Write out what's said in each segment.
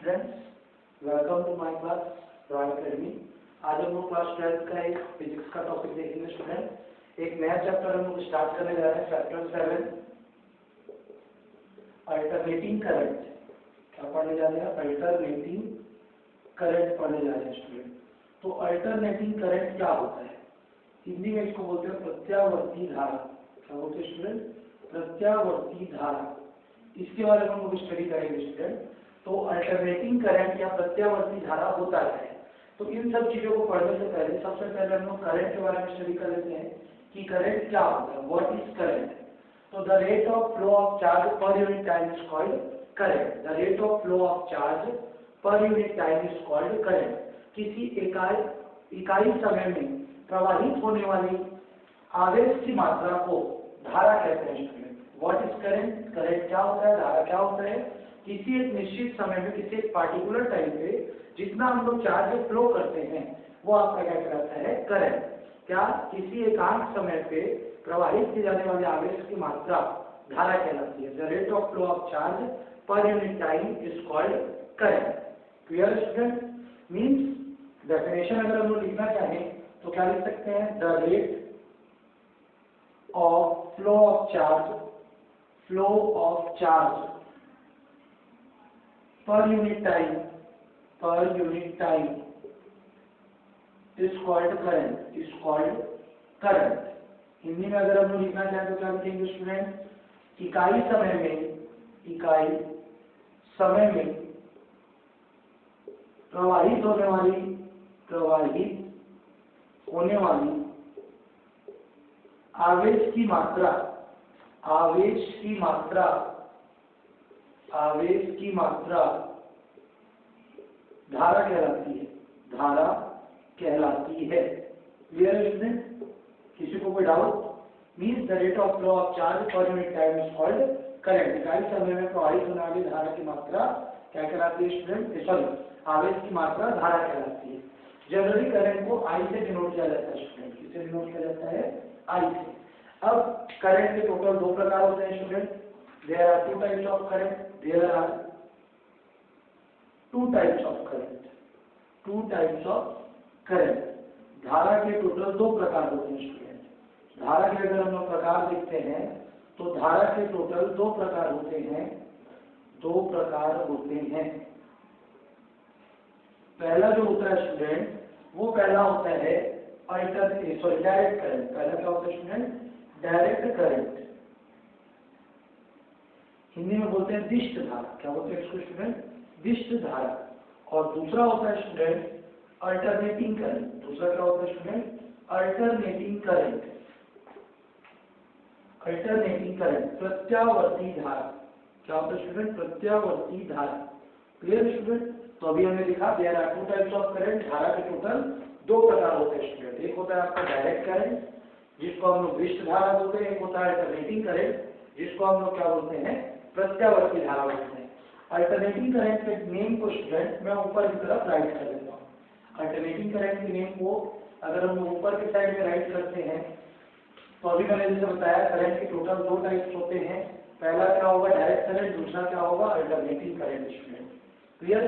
Students, welcome to my class Royal Academy. आज हम लोग क्लास 12 का एक फिजिक्स का टॉपिक देखेंगे स्टूडेंट। एक नया चैप्टर हम लोग स्टार्ट करने जा रहे हैं, चैप्टर 7 अल्टरनेटिंग करंट। क्या पढ़ने जा रहे हैं? अल्टरनेटिंग करंट पढ़ने जा रहे हैं स्टूडेंट। तो अल्टरनेटिंग करंट क्या होता है? हिंदी में इसको बोलते हैं प्रत्यावर्ती धारा। क्या बोलते हैं स्टूडेंट? प्रत्यावर्ती धारा। इसके बारे में हम लोग स्टडी करेंगे स्टूडेंट। तो अल्टरनेटिंग करंट या प्रत्यावर्ती धारा होता है। तो इन सब चीजों को पढ़ने से पहले सबसे पहले हम लोग करंट के बारे में स्टडी कर लेते हैं कि करंट क्या होता है, व्हाट इज करंट। तो the rate of flow of charge per unit time is called current. The rate of flow of charge per unit time is called current. किसी इकाई समय में प्रवाहित होने वाली आवेश की मात्रा को धारा कहते हैं student. What is current? Current क्या होता है, धारा क्या होता है? किसी एक निश्चित समय में किसी एक पार्टिकुलर टाइम पे जितना हम लोग चार्ज फ्लो करते हैं वो आपका क्या कहलाता है? करंट। क्या? किसी एकांक समय पे प्रवाहित की जाने वाले आवेश की मात्रा धारा कहलाती है। The rate of flow of charge per unit time is called current. Clear student? Means definition अगर हम लोग लिखना चाहें तो क्या लिख सकते हैं? The rate of flow of charge per unit time is called current। Hindi में अगर हम लोग लिखना चाहें तो क्या लिखेंगे स्टूडेंट? इकाई समय में प्रवाहित होने वाली आवेश की मात्रा धारा कहलाती है। Clear student? किसी को कोई doubt? Means the rate of flow of charge per unit time is called current. इकाई समय में प्रवाहित होने वाली धारा की मात्रा क्या कहलाती है स्टूडेंट? सॉरी, आवेश की मात्रा धारा कहलाती है। जनरली करंट को आई से डिनोट किया जाता है स्टूडेंट। किससे डिनोट किया जाता है? आई से। अब करंट के टोटल दो प्रकार होते हैं student. There are two types of current. धारा के टोटल दो प्रकार होते हैं स्टूडेंट। धारा के अगर हम लोग प्रकार देखते हैं तो धारा के टोटल दो प्रकार होते हैं। पहला जो होता है स्टूडेंट वो पहला होता है डायरेक्ट करंट। पहला क्या होता है स्टूडेंट? Direct current. हिंदी में बोलते हैं दिष्ट धारा। क्या बोलते हैं इसको स्टूडेंट? दिष्ट धारा। और दूसरा होता है स्टूडेंट अल्टरनेटिंग करंट। दूसरा क्या होता है स्टूडेंट? अल्टरनेटिंग करंट, प्रत्यावर्ती धारा। क्या होता है स्टूडेंट? प्रत्यावर्ती धारा। Clear student? तो अभी हमने लिखा there are two types of current. धारा के टोटल दो प्रकार होते हैं स्टूडेंट। एक होता है आपका डायरेक्ट करंट जिसको हम लोग विष्ट धारा बोलते हैं। एक होता है अल्टरनेटिंग करंट जिसको हम लोग क्या बोलते हैं? प्रत्यावर्ती धारा बोलते हैं। अल्टरनेटिंग करंट के नेम को स्टूडेंट मैं ऊपर की तरफ राइट कर देता हूँ। अल्टरनेटिंग करंट के नेम को अगर हम ऊपर की साइड में राइट करते हैं तो अभी मैंने जैसे बताया करंट के टोटल दो टाइप्स होते हैं। पहला क्या होगा? Direct current. दूसरा क्या होगा? Alternating current student. क्लियर?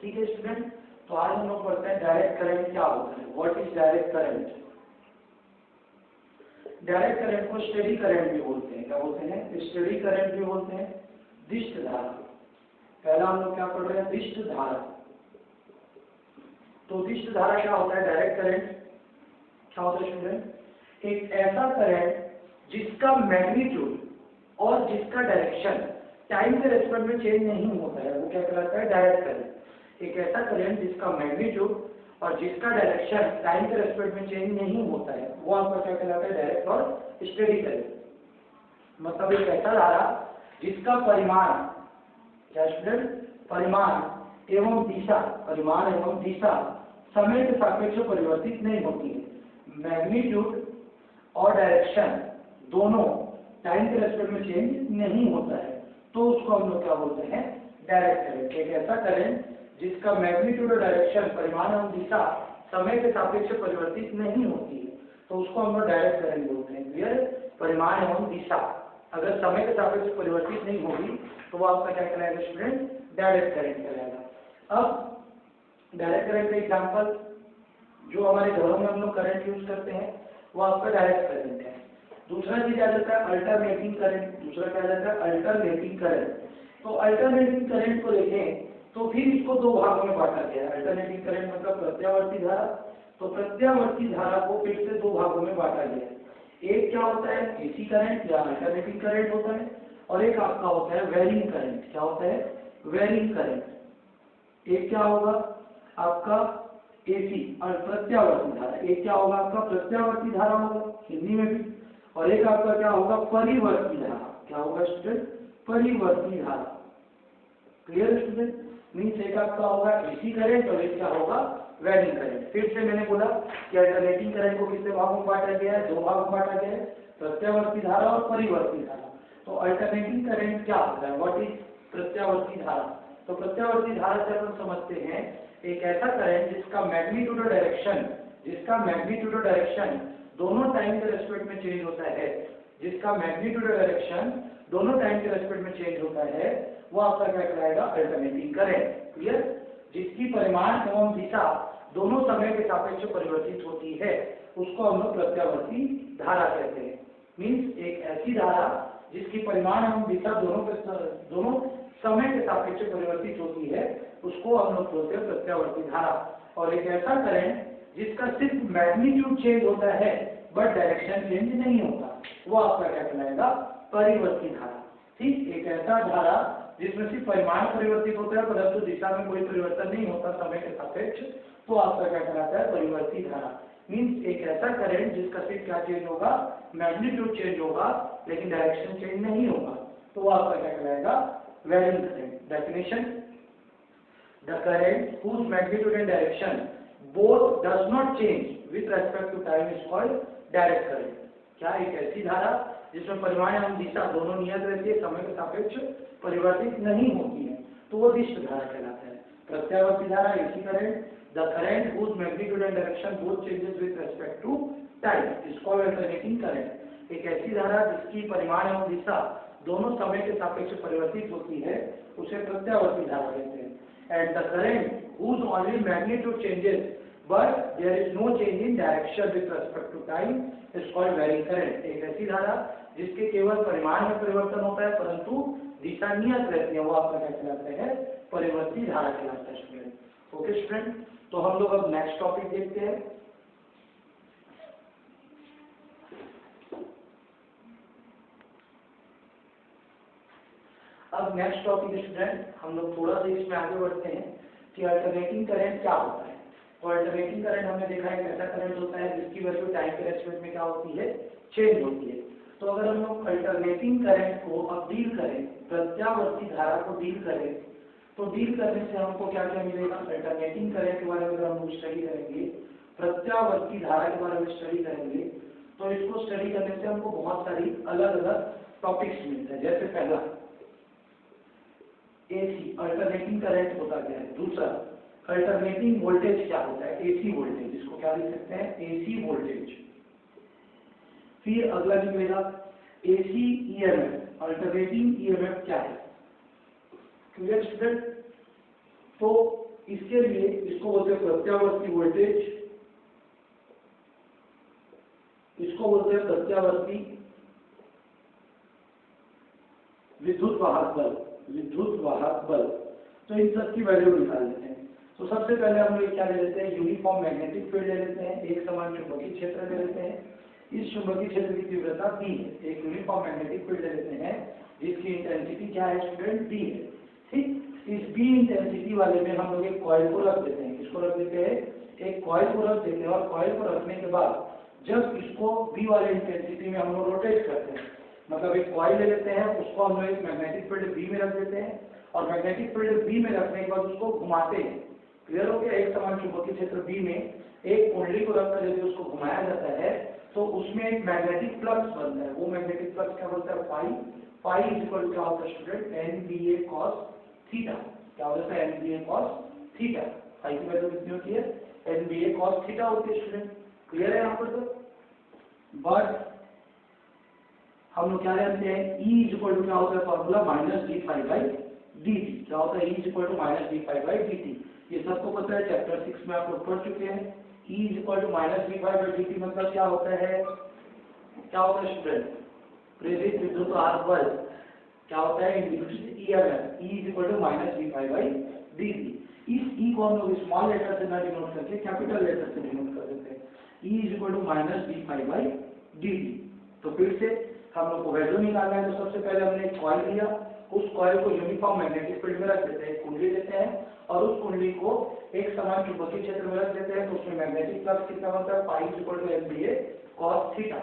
ठीक है स्टूडेंट। तो आज हम लोग पढ़ते हैं डायरेक्ट करंट क्या होता है। What is direct current? Direct current को स्टेडी करंट भी बोलते हैं। क्या बोलते हैं? स्टेडी करंट भी बोलते हैं। दिष्ट धारा। पहला हम लोग क्या पढ़ रहे हैं? दिष्ट धारा। तो दिष्ट धारा क्या होता है? डायरेक्ट करंट क्या होता है स्टूडेंट? एक ऐसा करंट जिसका मैग्नीट्यूड और जिसका डायरेक्शन टाइम के रेस्पेक्ट में चेंज नहीं होता है वो क्या कहलाता है? Direct current. एक ऐसा करंट जिसका मैग्नीट्यूड और जिसका डायरेक्शन टाइम के रेस्पेक्ट में चेंज नहीं होता है वो आपका क्या कहलाता है? डायरेक्ट और स्टेडी करंट। मतलब एक ऐसा धारा जिसका परिमाण क्या स्टूडेंट? परिमाण एवं दिशा समय के सापेक्ष परिवर्तित नहीं होती है। मैग्नीट्यूड और डायरेक्शन दोनों टाइम के रेस्पेक्ट में चेंज नहीं होता है तो उसको हम लोग क्या बोलते हैं? Direct current. एक ऐसा करंट जिसका मैग्नीट्यूड और डायरेक्शन परिमाण एवं दिशा समय के सापेक्ष परिवर्तित नहीं होती है तो उसको हम लोग डायरेक्ट करंट बोलते हैं। क्लियर? परिमाण एवं दिशा अगर समय के सापेक्ष परिवर्तित नहीं होगी तो वो आपका क्या कहलाएगा स्टूडेंट, डायरेक्ट करंट कहलाएगा। अब डायरेक्ट करंट का एग्जांपल जो हमारे घरों में हम लोग करंट यूज करते हैं वो आपका डायरेक्ट करंट है। दूसरा चीज आ जाता है अल्टरनेटिंग करंट, दूसरा क्या आ जाता है अल्टरनेटिंग करंट। तो अल्टरनेटिंग करंट को देखें तो फिर इसको दो भागों में बांटा गया है। अल्टरनेटिंग करंट मतलब प्रत्यावर्ती धारा, तो प्रत्यावर्ती धारा को फिर से दो भागों में बांटा गया है। एक क्या होता है एसी करंट या अल्टरनेटिंग करंट होता है, और एक आपका होता है वेरिंग करंट। क्या होता है वेरिंग करंट। एक क्या होगा आपका एसी और प्रत्यावर्ती धारा, एक क्या होगा आपका प्रत्यावर्ती धारा होगा हिंदी में भी, और एक आपका क्या होगा परिवर्ती धारा। क्या होगा स्टूडेंट, परिवर्ती धारा। क्लियर स्टूडेंट, मीन्स एक आपका होगा एसी करंट और एक क्या होगा वेरिंग करंट। फिर से मैंने बोला कि अल्टरनेटिंग करंट को कितने भागों में बांटा गया है, दो भागों में बांटा गया है, प्रत्यावर्ती धारा और परिवर्ती धारा। तो अल्टरनेटिंग करंट क्या होता है, व्हाट इज प्रत्यावर्ती धारा। तो प्रत्यावर्ती धारा से हम समझते हैं एक ऐसा करंट जिसका मैग्नीट्यूड और डायरेक्शन दोनों टाइम के रेस्पेक्ट में चेंज होता है, जिसका मैग्नीट्यूड और डायरेक्शन दोनों टाइम के रेस्पेक्ट में चेंज होता है, वो आपका क्या कहलाएगा अल्टरनेटिंग करंट। क्लियर, जिसकी परिमाण एवं दिशा दोनों समय के सापेक्ष परिवर्तित होती है उसको हम लोग प्रत्यावर्ती धारा कहते हैं। मीन्स एक ऐसी धारा जिसकी परिमाण एवं दिशा दोनों समय के सापेक्ष परिवर्तित होती है उसको हम लोग बोलते हैं प्रत्यावर्ती धारा। और एक ऐसा करंट जिसका सिर्फ मैग्नीट्यूड चेंज होता है बट डायरेक्शन चेंज नहीं होता, वो आपका क्या कहलाएगा परिवर्ती धारा। ठीक, एक ऐसा धारा जिसमें सिर्फ परिमाण परिवर्तित होता है परंतु दिशा में कोई परिवर्तन नहीं होता समय के सापेक्ष, तो आपका क्या कहलाता है परिवर्ती धारा। मीन्स एक ऐसा करंट जिसका सिर्फ क्या चेंज होगा, मैग्नीट्यूड चेंज होगा लेकिन डायरेक्शन चेंज नहीं होगा, तो वो आपका क्या कहलाएगा varying current. Definition, the current whose magnitude and direction both does not change with respect to time is called direct current। क्या एक ऐसी धारा जिसमें परिमाण एवं दिशा दोनों नियत रहती है, समय के सापेक्ष परिवर्तित नहीं होती है, तो वो दिष्ट धारा कहलाता है। प्रत्यावर्ती धारा AC current, the current whose magnitude and direction both changes with respect to time is called alternating current। एक ऐसी धारा जिसकी परिमाण एवं दिशा दोनों समय के सापेक्ष परिवर्तित होती है उसे प्रत्यावर्ती धारा कहते हैं। And the current whose only magnitude changes but there is no change in direction with respect to time is called varying current। एक ऐसी धारा जिसके केवल परिमाण में परिवर्तन होता है परंतु दिशा नियत रहती है, वो आपका क्या कहलाता है परिवर्ती धारा कहलाता है स्टूडेंट। ओके स्टूडेंट, तो हम लोग अब नेक्स्ट टॉपिक देखते हैं। अब नेक्स्ट टॉपिक स्टूडेंट हम लोग थोड़ा सा इसमें आगे बढ़ते हैं कि अल्टरनेटिंग करंट क्या होता है। तो अल्टरनेटिंग करंट हमने देखा है कैसा करंट होता है जिसकी वैल्यू टाइम के रेस्पेक्ट में क्या होती है, चेंज होती है। तो अगर हम लोग अल्टरनेटिंग करंट को अब डील करें, प्रत्यावर्ती धारा को डील करें, तो डील करने से हमको क्या क्या मिलेगा। अल्टरनेटिंग करंट के बारे में अगर हम लोग स्टडी करेंगे, प्रत्यावर्ती धारा के बारे में स्टडी करेंगे, तो इसको स्टडी करने से हमको बहुत सारी अलग अलग टॉपिक्स मिलते हैं। जैसे पहला एसी अल्टरनेटिंग करंट होता क्या है, दूसरा अल्टरनेटिंग वोल्टेज क्या होता है, एसी वोल्टेज, इसको क्या लिख सकते हैं एसी वोल्टेज। फिर अगला निकलेगा एसी ईएमएफ, अल्टरनेटिंग ईएमएफ क्या है। क्लियर स्टूडेंट, तो इसके लिए इसको बोलते हैं प्रत्यावर्ती वोल्टेज, इसको बोलते हैं प्रत्यावर्ती विद्युत वाहक बल, विद्युत वाहक बल। तो इन सब की वैल्यू निकाल लेते हैं। तो सबसे पहले हम लोग क्या ले लेते हैं, यूनिफॉर्म मैग्नेटिक फील्ड ले लेते हैं, एक समान चुंबकीय क्षेत्र ले लेते हैं। इस चुंबकीय क्षेत्र की तीव्रता B है। एक यूनिफॉर्म मैग्नेटिक फील्ड ले लेते हैं जिसकी इंटेंसिटी क्या है स्टूडेंट, B है। ठीक, इस B इंटेंसिटी वाले में हम लोग एक कॉइल को रख देते हैं। किसको रख देते हैं, एक कॉइल को रख देते हैं, और कॉइल को रखने के बाद जब इसको B वाले इंटेंसिटी में हम लोग रोटेट करते हैं, मतलब एक कॉइल ले लेते हैं, उसको हम लोग एक मैग्नेटिक फील्ड B में रख देते हैं, और मैग्नेटिक फील्ड B में रखने के बाद उसको घुमाते हैं। क्लियर हो गया, एक समान चुंबकीय क्षेत्र B में एक कुंडली को रखकर यदि उसको घुमाया जाता है तो उसमें एक मैग्नेटिक फ्लक्स बनता है। वो मैग्नेटिक फ्लक्स क्या बोलता है, फाई इज इक्वल टू क्या होता है स्टूडेंट, NBA cos थीटा। क्या होता है NBA cos थीटा, फाई की वैल्यू कितनी होती है, NBA cos थीटा होती है स्टूडेंट। क्लियर है यहाँ पर। तो बट हम लोग क्या जानते हैं, E इज इक्वल टू क्या होता है formula minus D phi by D T. क्या होता है, E is equal to minus D phi by D T. ये सबको पता है, चैप्टर 6 में आप लोग पढ़ चुके हैं। E is equal to minus D phi by D T मतलब क्या होता है, क्या होता है स्टूडेंट, प्रेरित विद्युत आवेश बल क्या होता है, induced EMF. E is equal to minus D phi by D T. इस E को हम लोग स्मॉल लेटर से ना डिनोट करके कैपिटल लेटर से डिनोट कर देते हैं। E is equal to minus D phi by D T. तो फिर से हम लोग को वैल्यू निकालना है, तो सबसे पहले हमने एक कॉइल लिया, उस कॉइल को यूनिफॉर्म मैग्नेटिक फील्ड में रख देते हैं, एक कुंडली लेते हैं और उस कुंडली को एक समान चुंबकीय क्षेत्र में रख देते हैं, तो उसमें मैग्नेटिक फ्लक्स कितना बनता है, phi is equal to NBA cos theta.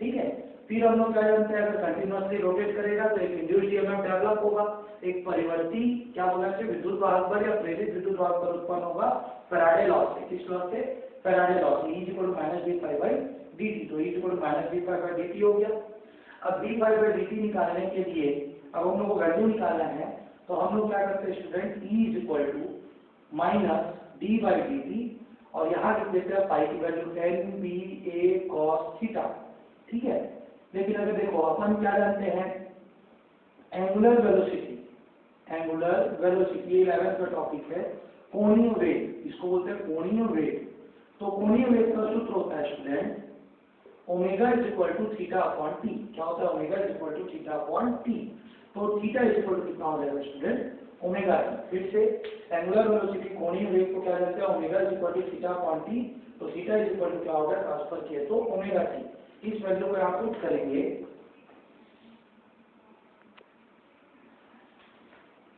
ठीक है, फिर हम लोग क्या जानते हैं, अगर कंटिन्यूअसली रोटेट करेगा तो एक इंड्यूस्ड ईएमएफ डेवलप होगा, एक परिवर्ती क्या बोलना चाहिए, विद्युत वाहक बल या प्रेरित विद्युत वाहक बल उत्पन्न होगा फैराडे लॉ से। किस लॉ से, फैराडे लॉ से। E equal to minus D phi by D T. तो E equal to minus D phi by D T हो गया। अब D phi by D T निकालने के लिए अब हम लोग को वैल्यू निकालना है, तो हम लोग क्या करते हैं student, E is equal to minus D by D T और यहाँ लिख देते हैं पाई की value N B A cos theta. ठीक है, लेकिन अगर देखो अपन क्या जानते हैं, angular velocity, angular velocity 11th का टॉपिक है, कोणीय वेग, इसको बोलते हैं कोणीय वेग। तो कोणीय वेग का सूत्र होता है student omega is equal to theta upon T. क्या होता है, omega is equal to theta upon T. तो थीटा इज इक्वल टू कितना हो जाएगा स्टूडेंट, ओमेगा टी। फिर से एंगुलर वेलोसिटी कोणीय वेग को क्या जानते हैं, omega is equal to theta upon T. तो थीटा इज इक्वल टू क्या होगा, ट्रांसफर किए तो ओमेगा टी। इस वैल्यू को आप पुट करेंगे,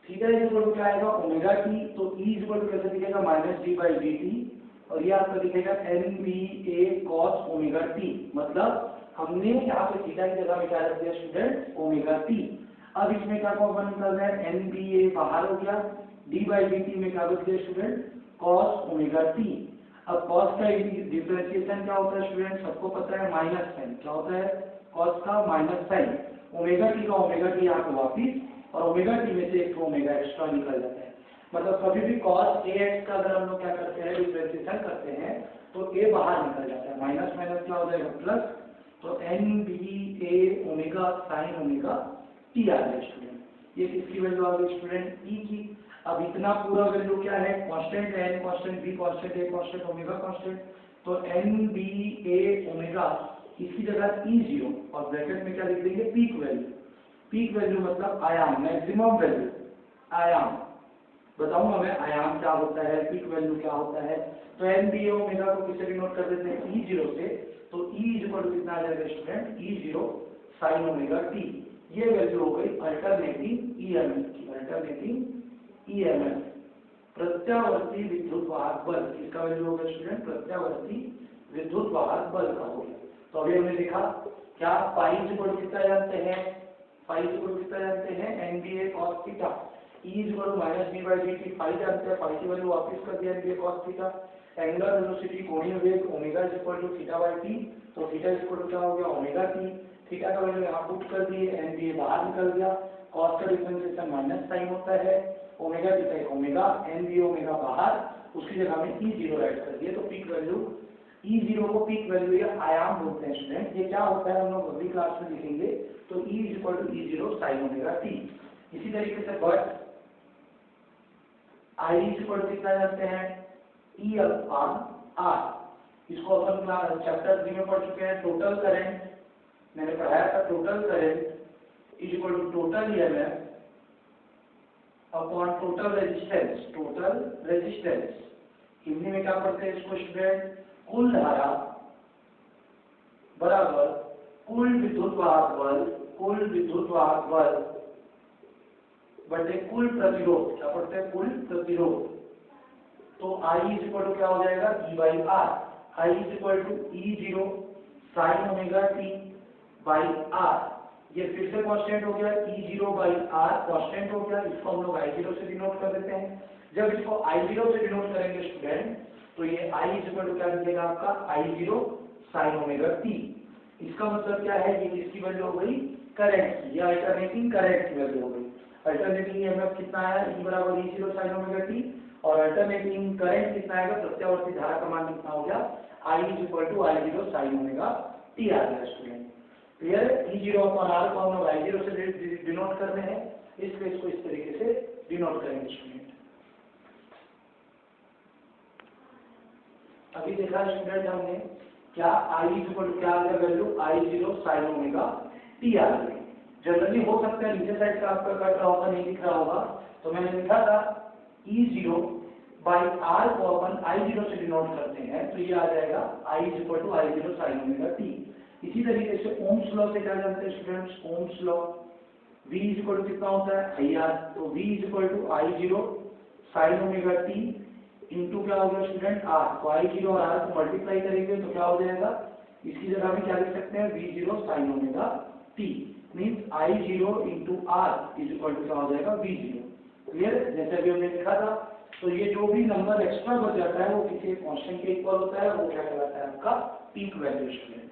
थीटा इज इक्वल टू क्या आएगा, ओमेगा टी। तो E इज इक्वल टू कैसे दिखेगा, minus D by D T और ये आपका दिखेगा N B A cos omega T. मतलब हमने यहाँ पे थीटा की जगह में क्या रख दिया स्टूडेंट, ओमेगा टी। अब इसमें क्या कॉमन निकल रहा है, एन बी ए बाहर हो गया, डी बाई डी टी में क्या बच गया स्टूडेंट, कॉस ओमेगा टी। अब कॉस का डिफरेंशिएशन क्या होता है स्टूडेंट, सबको पता है माइनस साइन। क्या होता है, कॉस का माइनस साइन। ओमेगा टी का ओमेगा टी यहाँ पे वापिस और ओमेगा टी में से एक ओमेगा एक्स्ट्रा निकल जाता है। मतलब कभी भी cos ax का अगर हम लोग क्या करते हैं, डिफरेंशिएशन करते हैं तो a बाहर निकल जाता है, माइनस माइनस क्या हो जाएगा प्लस। तो एन बी ए ओमेगा साइन ओमेगा टी आ गया स्टूडेंट। ये किसकी वैल्यू आ गई स्टूडेंट, E की। अब इतना पूरा वैल्यू क्या है, कांस्टेंट है, n constant, b constant, a constant, omega constant. तो एन बी ए ओमेगा, इसकी जगह E0 और ब्रैकेट में क्या लिख देंगे, पीक वैल्यू। पीक वैल्यू मतलब आयाम, मैक्सिमम वैल्यू, आयाम। बताऊंगा मैं आयाम क्या होता है, पीक वैल्यू क्या होता है। तो एन बी ए ओमेगा को किससे डिनोट कर देते हैं, E0 से। तो E इज इक्वल टू कितना आ जाएगा student, E0 sine omega T. ये वैल्यू हो गई अल्टरनेटिंग ईएमएफ की, अल्टरनेटिंग ईएमएफ, प्रत्यावर्ती विद्युत वाहक बल। इसका वैल्यू होगा स्टूडेंट, प्रत्यावर्ती विद्युत वाहक बल का हो गया। तो अभी हमने देखा क्या, पाई इज इक्वल टू कितना जानते हैं, पाई इज इक्वल टू कितना जानते हैं, N B A cos theta. E is equal to minus D by D T, pi जानते हैं, पाई की वैल्यू वापस कर दिया, N B A cos theta. Angular velocity कोणीय वेग omega is equal to theta by T. तो थीटा इज इक्वल टू क्या हो गया, ओमेगा टी। थीटा का वैल्यू यहाँ पुट कर दिए, एन बी ए बाहर निकल गया, कॉस का डिफरेंशिएशन माइनस साइन होता है, ओमेगा टी का ओमेगा, एन बी ओमेगा बाहर, उसकी जगह में E0 ऐड कर दिए। तो पीक वैल्यू E0 को पीक वैल्यू या आयाम बोलते हैं स्टूडेंट। ये क्या होता है हम लोग अगली क्लास में लिखेंगे। तो E is equal to E0 sine omega T. इसी तरीके से but I is equal to कितना जानते हैं, E अपॉन R। इसको अपन क्लास चैप्टर 3 में पढ़ चुके हैं। टोटल करंट मैंने पढ़ाया था, total current is equal to total EMF upon total resistance, total resistance. Hindi में क्या पढ़ते हैं इसको स्टूडेंट, कुल धारा बराबर कुल विद्युत वाहक बल, कुल विद्युत वाहक बल बटे कुल प्रतिरोध। क्या पढ़ते हैं, कुल प्रतिरोध। तो I इज इक्वल टू क्या हो जाएगा, E by R. I is equal to E0 sine omega T by R. ये फिर से कांस्टेंट हो गया, E0 बाई आर कांस्टेंट हो गया। इसको हम लोग I0 से डिनोट कर देते हैं। जब इसको I0 से डिनोट करेंगे स्टूडेंट, तो ये I इज इक्वल टू क्या दिखेगा आपका, I0 साइन ओमेगा टी। इसका मतलब क्या है, ये इसकी वैल्यू हो गई करंट की, या अल्टरनेटिंग करंट की वैल्यू हो गई। अल्टरनेटिंग ईएमएफ कितना आया, E बराबर E0 साइन ओमेगा टी, और अल्टरनेटिंग करंट कितना आएगा, प्रत्यावर्ती धारा का मान कितना हो गया, I is equal to I0 sine omega T आ गया स्टूडेंट। क्लियर है? E0 अपॉन R को हमने Y0 से डिनोट करने हैं, इसलिए इसको इस तरीके से डिनोट करेंगे स्टूडेंट। अभी देखा स्टूडेंट हमने क्या I इक्वल टू क्या आ गया value I0 sin omega t आ गई। जनरली हो सकता है नीचे साइड का आपका कट रहा होगा, नहीं दिख रहा होगा, तो मैंने लिखा था E0 बाई R को अपन I0 से डिनोट करते हैं, तो ये आ जाएगा I equal to I0 sin omega t। इसी तरीके से ओम्स लॉ से क्या जानते हैं students, ohm's law V equal to कितना होता है IR, तो V equal to I0 sin omega t into क्या होगा स्टूडेंट R, तो I0 और R को मल्टीप्लाई करेंगे तो क्या हो जाएगा, इसकी जगह में क्या लिख सकते हैं V0 sin omega t means I0 into R is equal to क्या हो जाएगा V0। क्लियर? जैसे अभी हमने लिखा था, तो ये जो भी नंबर एक्स्ट्रा बच जाता है वो किसी कांस्टेंट के इक्वल होता है, वो क्या कहलाता है आपका पीक वैल्यू स्टूडेंट।